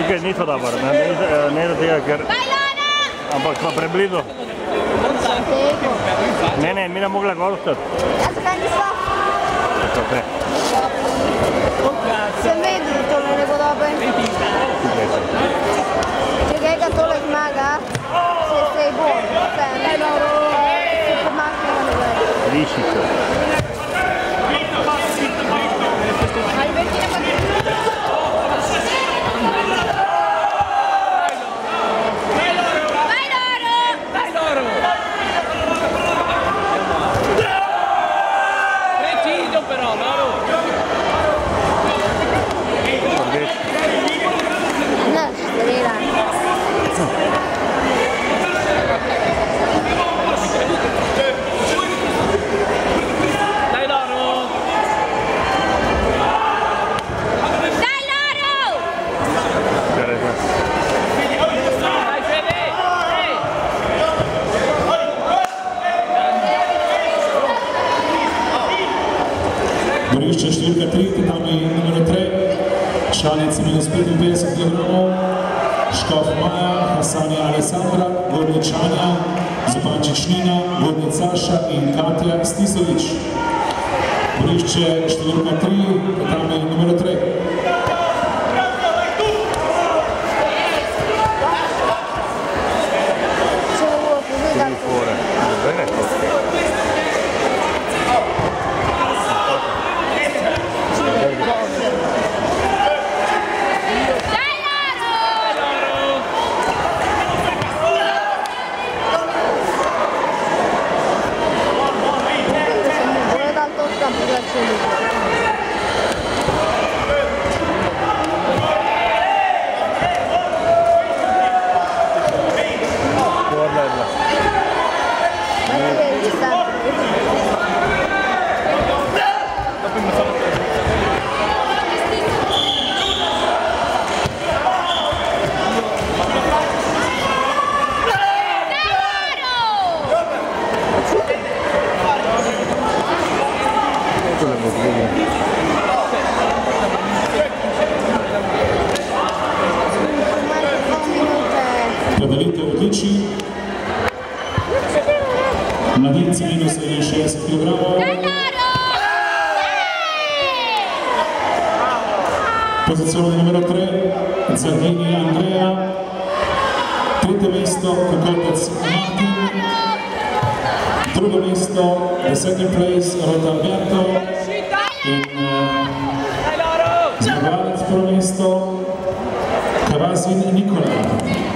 Tukaj ni to dobro, ne do tega, ker... Ampak smo preblizu. Ne, mi ne mogla gol ostati. Ja, zakaj nismo? Sem vedel, da tole ne bo dobro. Če ga tole zmaga, se bo. Se pomaknemo na gled. Rišico. Borišče številka 3, tatami numero 3, članici minus 55 kg, Škof Maja, Hasani Alessandra, Gorničanja, Zupančič Nina, Gornic Saša in Katja Stisovič. Borišče številka 3, tatami numero 3. Predavitev odličij. Mladinci minus 61 kg. Pozizione numero 3, Zardini Andrea. Tretje mesto, Kokotec Martin. Drugo mesto, the second place, Rota Alberto. In zmagovalec prvo mesto, Kavazin Nikola.